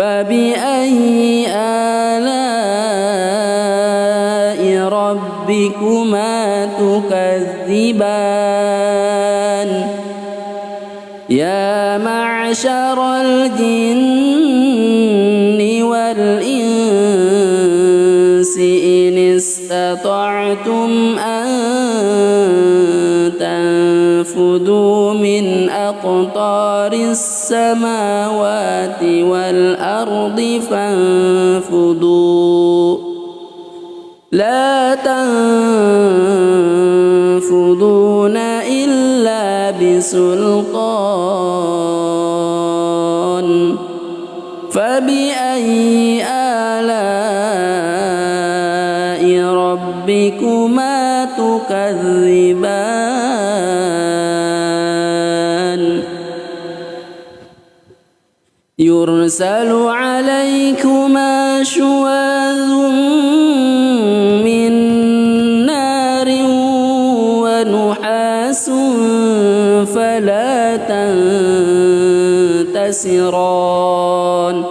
فبأي آلاء ربكما تكذبان يا معشر الجن والإنس إن استطعتم أن تنفذوا من أقطار السماوات والأرض فانفذوا لا تنفذون إلا بسلطان فبأي آلاء ربكما تكذبان يرسل عليكما شواظ من نار ونحاس فلا تنتصران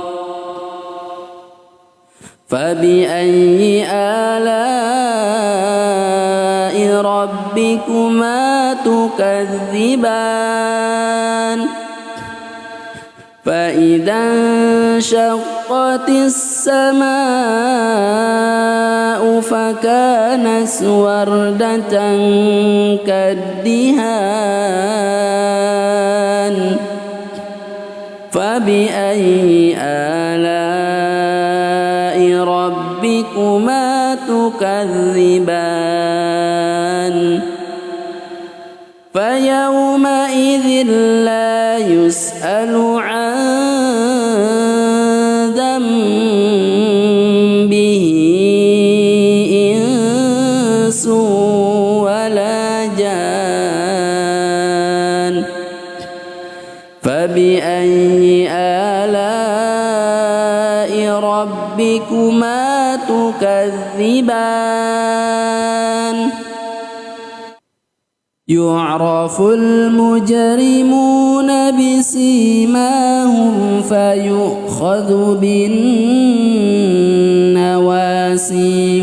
فبأي آلاء ربكما تكذبان فإذا انشقت السماء فكانت وردة كالدهان فبأي آلاء ربكما تكذبان فيومئذ لا يسأل عن ذنبه إنس ولا جان فبأي آلاء ربكما تكذبان يعرف المجرمون بسيماهم فيؤخذ بالنواسي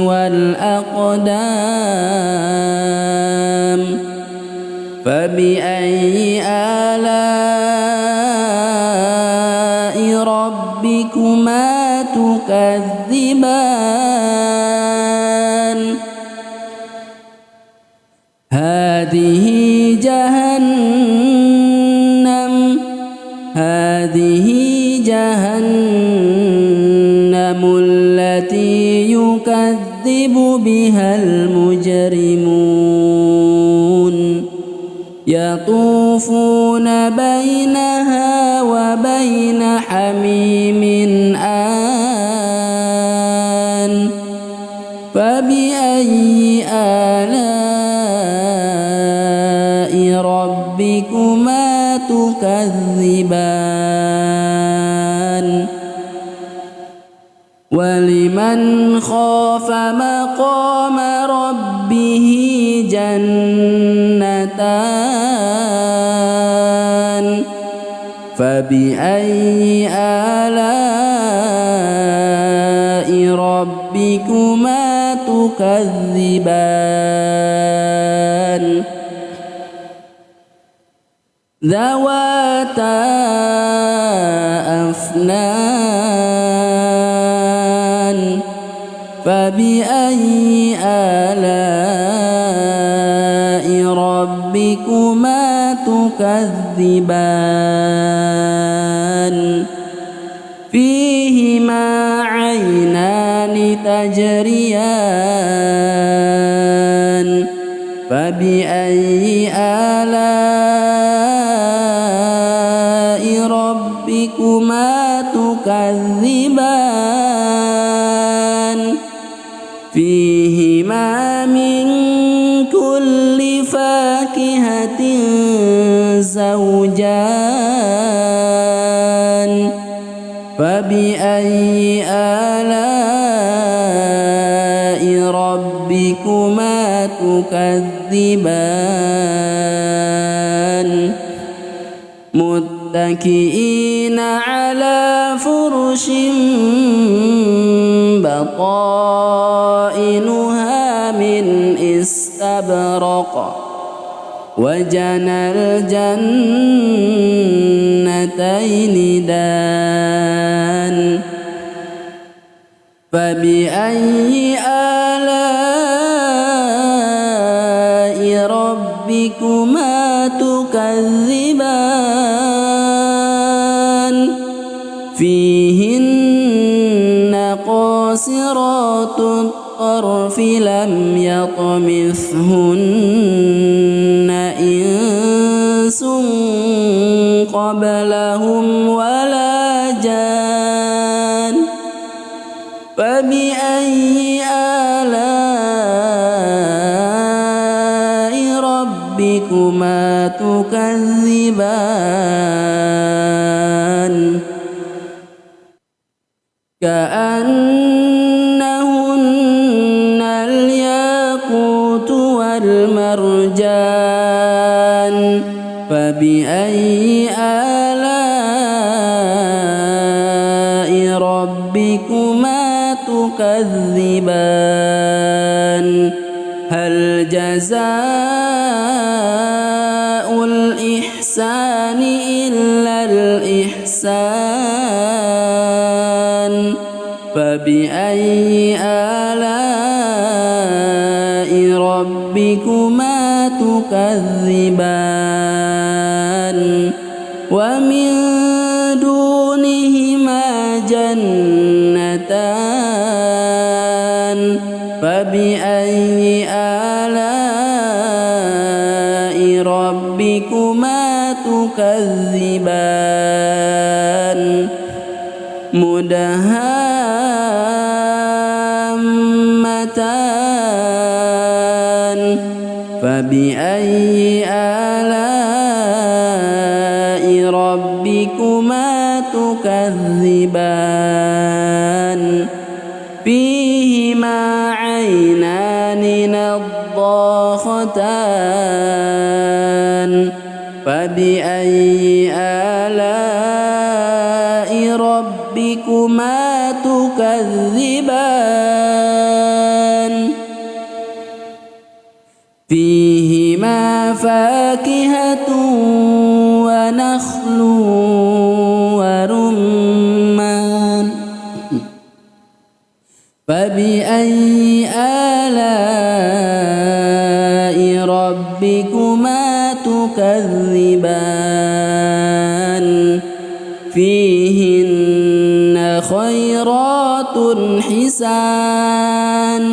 والأقدام فبأي آلاء ربكما تكذبان هذه جهنم التي يكذب بها المجرمون يطوفون بينها وبين حميم آن فبأي آلاء ربكما تكذبان ولمن خاف مقام ربه جنتان فبأي آلاء ربكما تكذبان ذواتا أفنان فبأي آلاء ربكما تكذبان فيهما عينان تجريان فبأي آلاء ربكما تكذبان فيهما من كل فاكهة زوجان فبأي آلاء ربكما تكذبان متكئين متكئين على فرش بطائنها من استبرق وجنى الجنتين دان فبأي آلاء ربكما تكذبان فيهن قاصرات الطرف لم يطمثهن إنس قبلهم ولا جان فبأي آلاء ربكما تكذبان كأنهن الياقوت والمرجان فبأي آلاء ربكما تكذبان هل جزاء الإحسان إلا الإحسان فبأي آلاء ربكما تكذبان ومن دونهما جنتان فبأي آلاء ربكما تكذبان مدهامتان فبأي آلاء ربكما تكذبان فيهما عينان نضاختان فبأي آلاء ربكما تكذبان فيهما فاكهة ونخل ورمان فبأي آلاء ربكما تكذبان فيهن خيرات حسان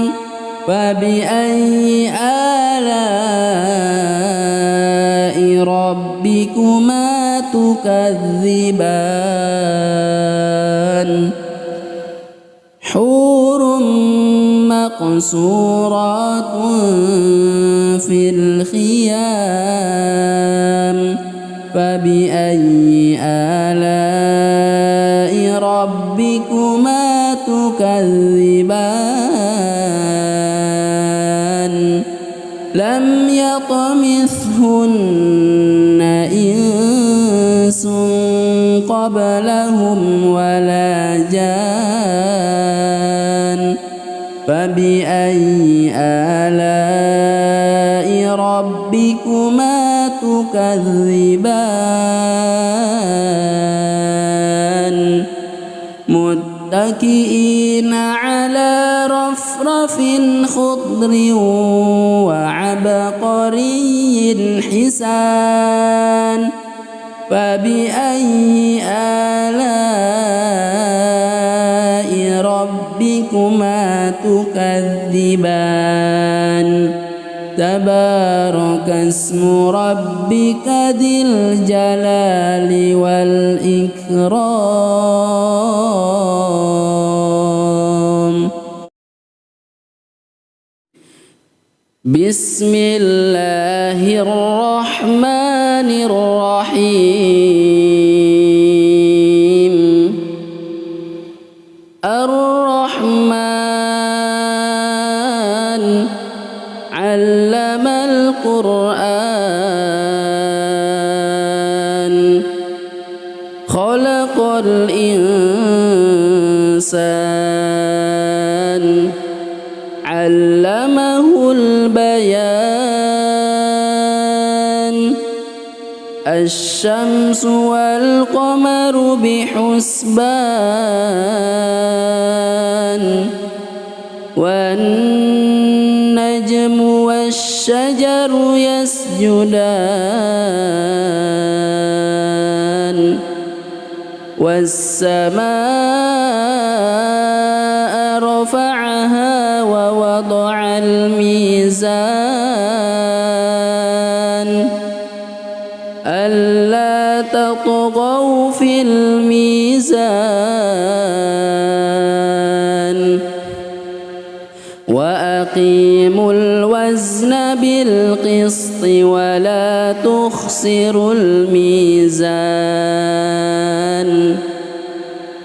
فبأي آلاء ربكما تكذبان حور مقصورات في الخيام فبأي آلاء ربكما تكذبان لم يطمثهن إنس قبلهم ولا جان فبأي آلاء ربكما تكذبان متكئين على رفرف خضر وعبقري حسان فبأي آلاء ربكما تكذبان تبارك اسم ربك ذي الجلال والإكرام بسم الله الرحمن الرحيم الرحمن علم القرآن خلق الإنسان علمه البيان الشمس والقمر بحسبان والنجم والشجر يسجدان والسماء رفعها ووضع الميزان ألا تطغوا في الميزان وأقيموا الوزن بالقسط ولا تخسروا الميزان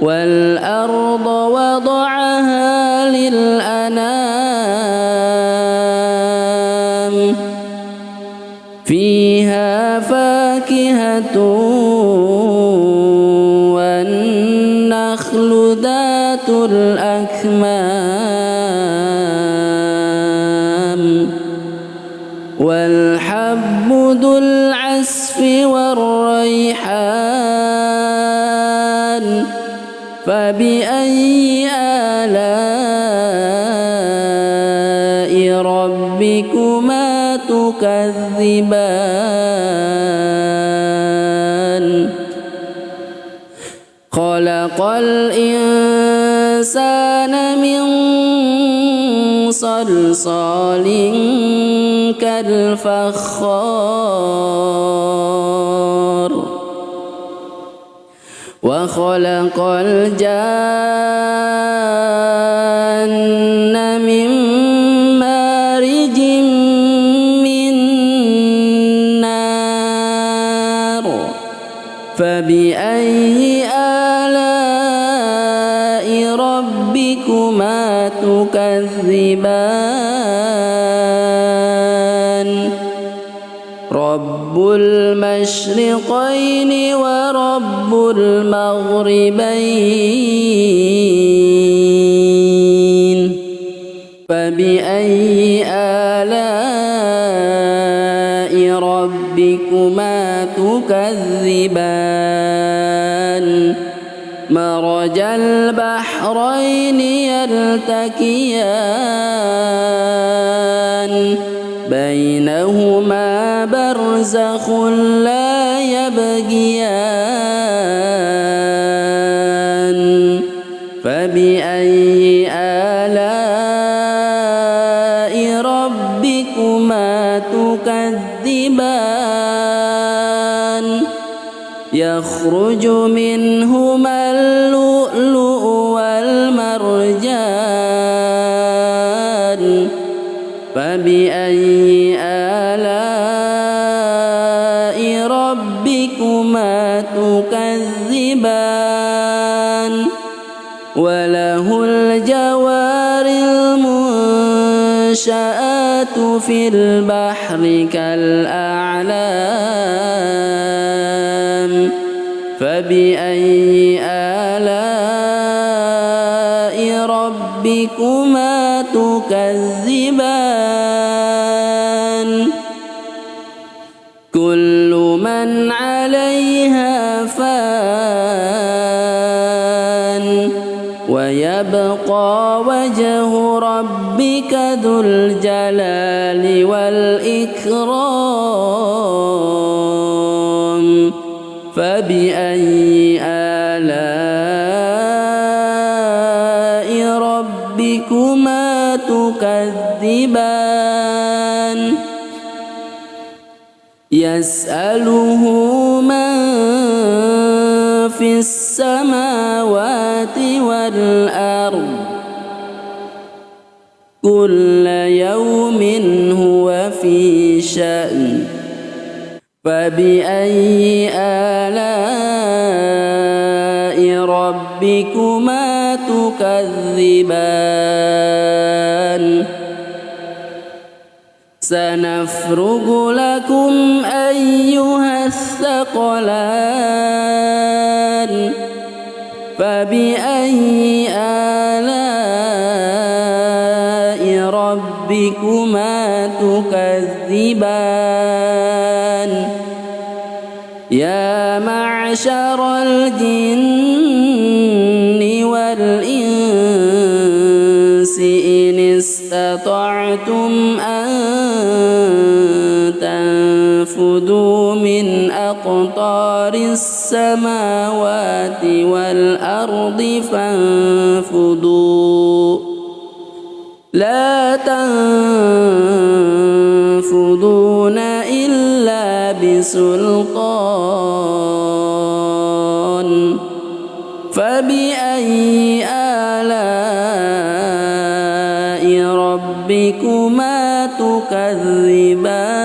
والأرض وضعها للأنام فيها فاكهة والنخل ذات الأكمام والحب ذو العصف والريحان فبأي آلاء ربكما تكذبان خلق الإنسان من صلصال كالفخار وخلق الجان من مارج من نار فبأي آلاء ربكما تكذبان رب المشرقين ورب المغربين فبأي آلاء ربكما تكذبان مرج البحرين يلتقيان بينهما برزخ لا يبغيان فبأي آلاء ربكما تكذبان يخرج منهما اللؤلؤ والمرجان فبأي آلاء ربكما تكذبان وله الجوار المنشآت في البحر كالأعلام فبأي آلاء ربكما تكذبان كل من عليها فان ويبقى وجه ربك ذو الجلال والإكرام فبأي آلاء ربكما تكذبان يسأله من في السماوات والأرض كل يوم هو في شأن فبأي آلاء ربكما تكذبان سنفرغ لكم أيها الثقلان فبأي آلاء ربكما تكذبان يا معشر الجن والإنس إن استطعتم أن تنفذوا من أقطار السماوات والأرض فانفذوا لا تنفذون إلا بسلطان فبأي آلاء ربكما تكذبان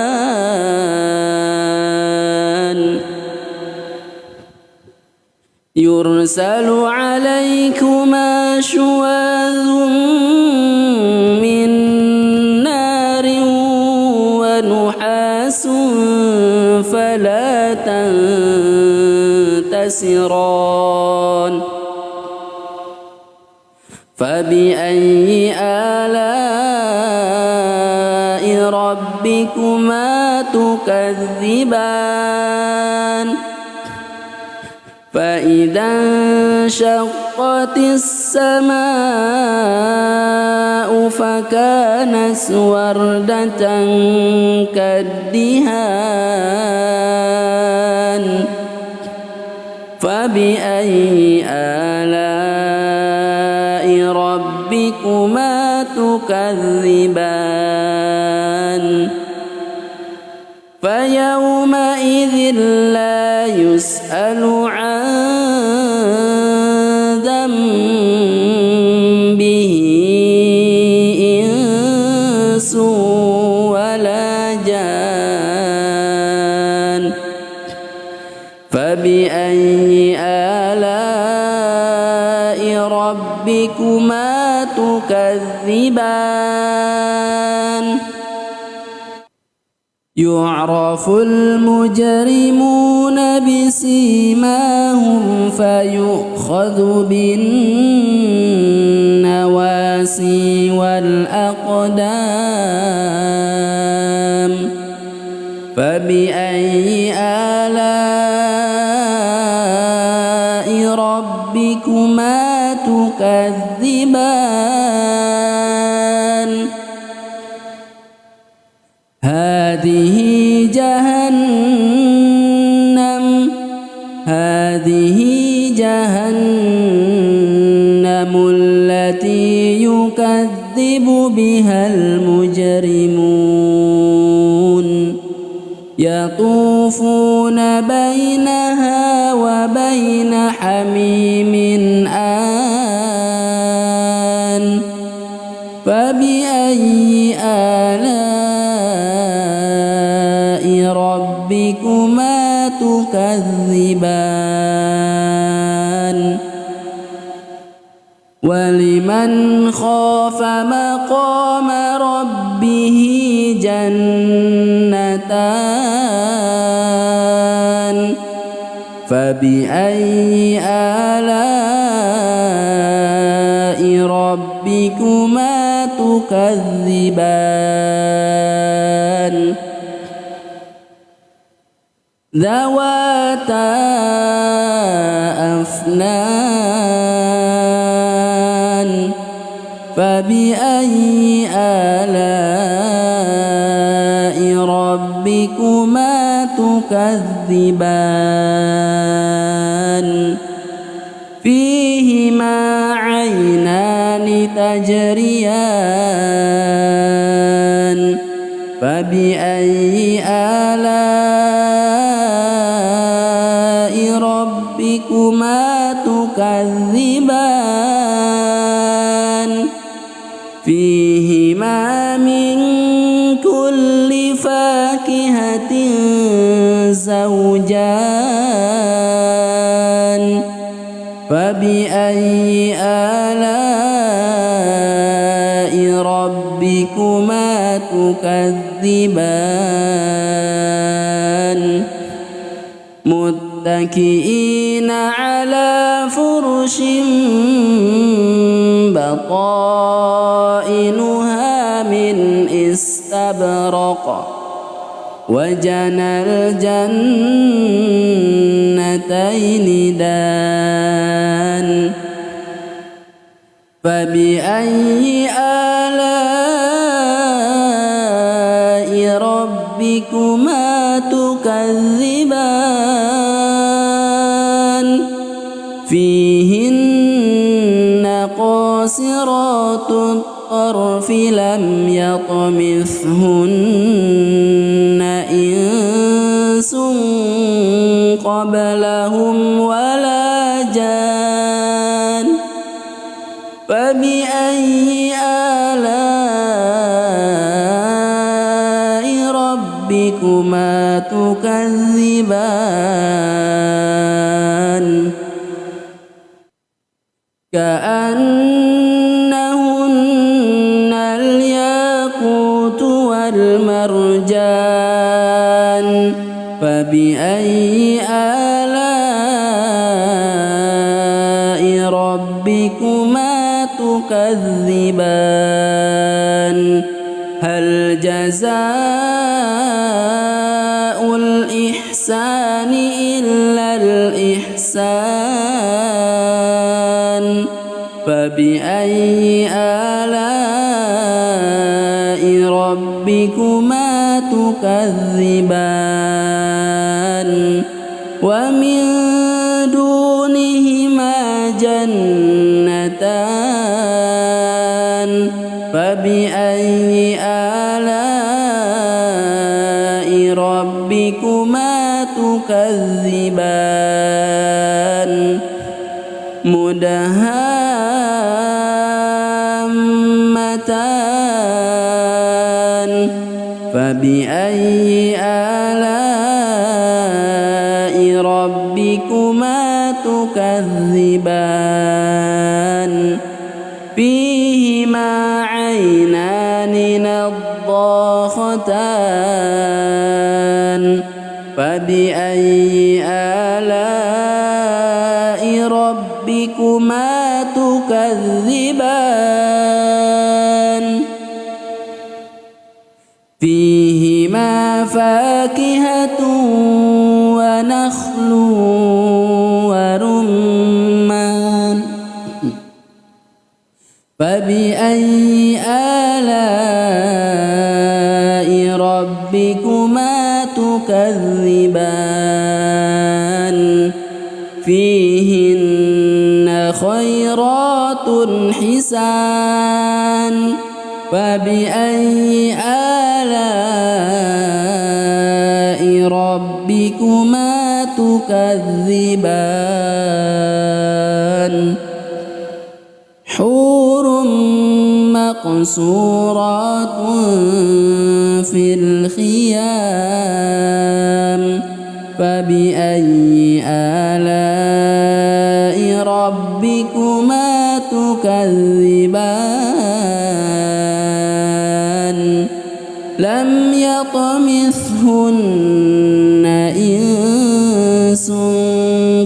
يرسل عليكما شواظ من نار ونحاس فلا تنتصران فبأي آلاء ربكما تكذبان فإذا انشقت السماء فكانت وردة كالدهان فبأي آلاء ربكما تكذبان فيومئذ لا يسأل عن ذنبه إنس ولا جان فبأي آلاء ربكما تكذبان يعرف المجرمون بسيماهم فيؤخذ بالنواسي والأقدام فبأي آلاء ربكما تكذبان هذه جهنم التي يكذب بها المجرمون يطوفون بينها وبين حميم آن فبأي آلاء ربكما تكذبان ولمن خاف مقام ربه جنتان فبأي آلاء ربكما تكذبان ذواتا أفنان فبأي آلاء ربكما تكذبان فيهما عينان تجريان فبأي آلاء ربكما تكذبان فيهما من كل فاكهة زوجان فبأي آلاء ربكما تكذبان متكئين على على فرش بطائنها من استبرق وجنى الجنتين دان فبأي آلاء ربكما تكذبان فيهن قاصرات الطرف لم يطمثهن إنس قبلهم ولا جان فبأي آلاء ربكما تكذبان كأنهن الياقوت والمرجان فبأي آلاء ربكما تكذبان هل جزاء الإحسان إلا الإحسان فبأي آلاء ربكما تكذبان ومن دونهما جنتان فبأي آلاء ربكما تكذبان مدهامتان فبأي آلاء ربكما تكذبان فيهما عينان نضاختان فبأي آلاء ربكما تكذبان فيهما فاكهة ونخل ورمان فبأي آلاء ربكما تكذبان فيهن خيرات حسان فبأي آلاء ربكما تكذبان حور مقصورات في الخيام فبأي آلاء ربكما تكذبان لم يطمثهن إنس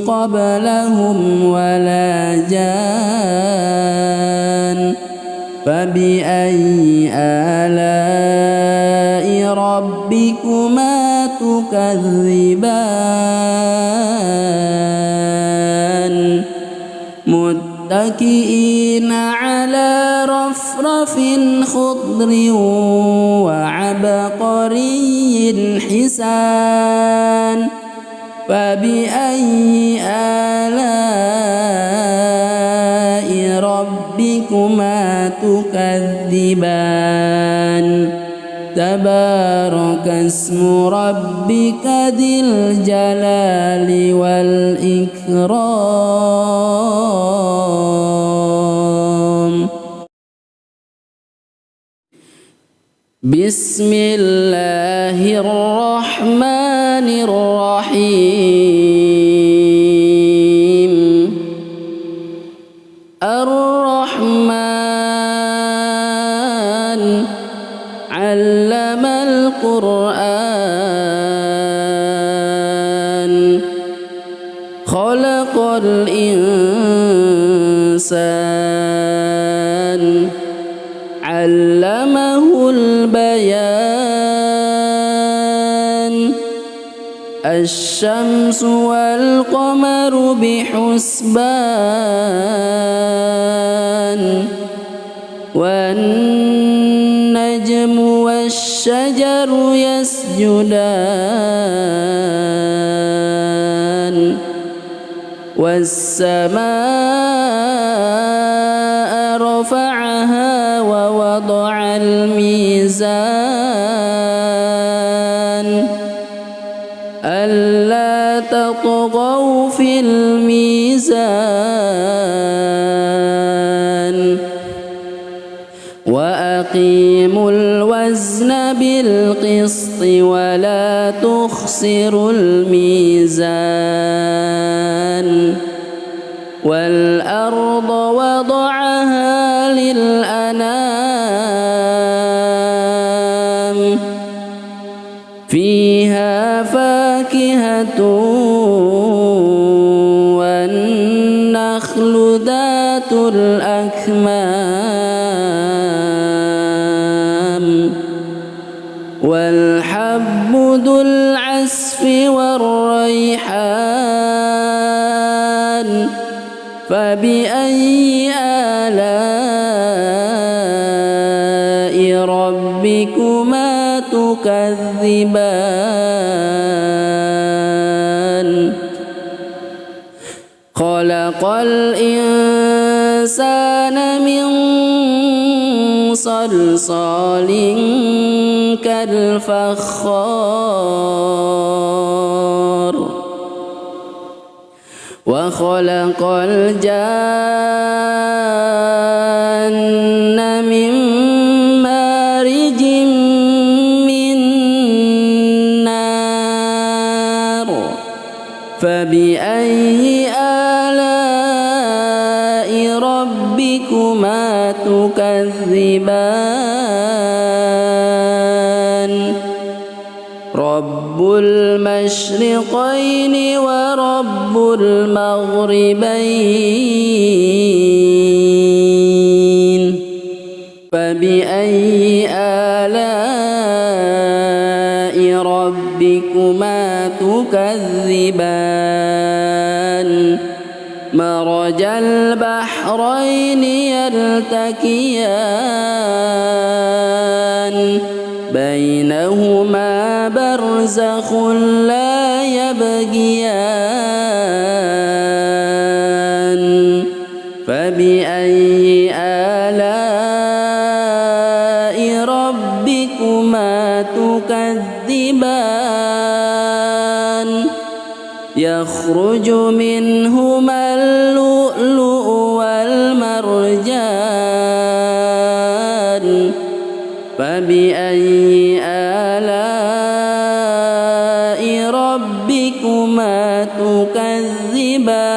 قبلهم ولا جان فبأي آلاء ربكما تكذبان متكئين على رفرف خضر وعبقري حسان فبأي آلاء ربكما تكذبان تبارك اسم ربك ذي الجلال والإكرام بسم الله الرحمن الرحيم الرحمن علم القرآن خلق الإنسان الإنسان علمه البيان الشمس والقمر بحسبان والنجم والشجر يسجدان والسماء رفعها ووضع الميزان ألا تطغوا في الميزان وأقيموا الوزن بالقسط ولا تخسروا الميزان والأرض وضعها للأنام فيها فاكهة والنخل ذات الأكمام والحب ذو العصف والريحان فبأي آلاء ربكما تكذبان خلق الإنسان من صلصال كالفخار وخلق الجان من مارج من نار فبأي آلاء ربكما تكذبان رب المشرقين ورب المغربين فبأي آلاء ربكما تكذبان مرج البحرين يلتقيان بينهما برزخ لا يبغيان فبأي آلاء ربكما تكذبان يخرج منهما اللؤلؤ والمرجان فبأي آلاء ربكما تكذبان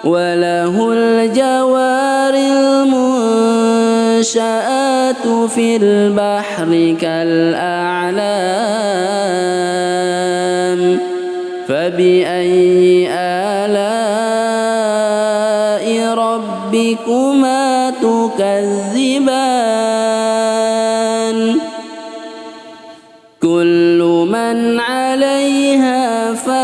وله الجوار المنشآت في البحر كالأعلام فبأي آلاء ربكما تكذبان كل من عليها فان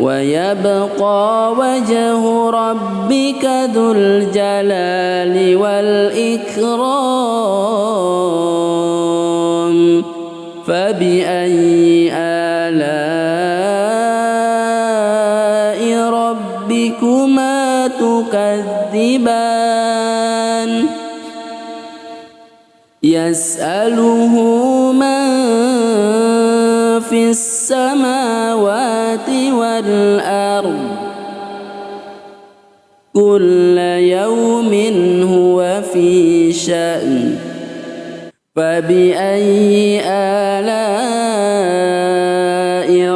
ويبقى وجه ربك ذو الجلال والإكرام فبأي آلاء ربكما تكذبان يسأله من في السماوات والأرض كل يوم هو في شأن فبأي آلاء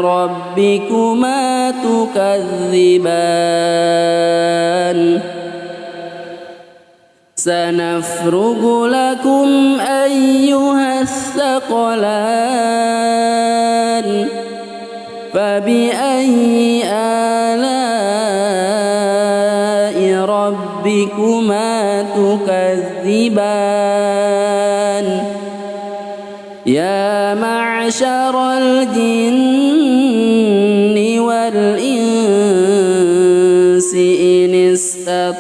ربكما تكذبان سنفرغ لكم أيها الثقلان فبأي آلاء ربكما تكذبان يا معشر الجن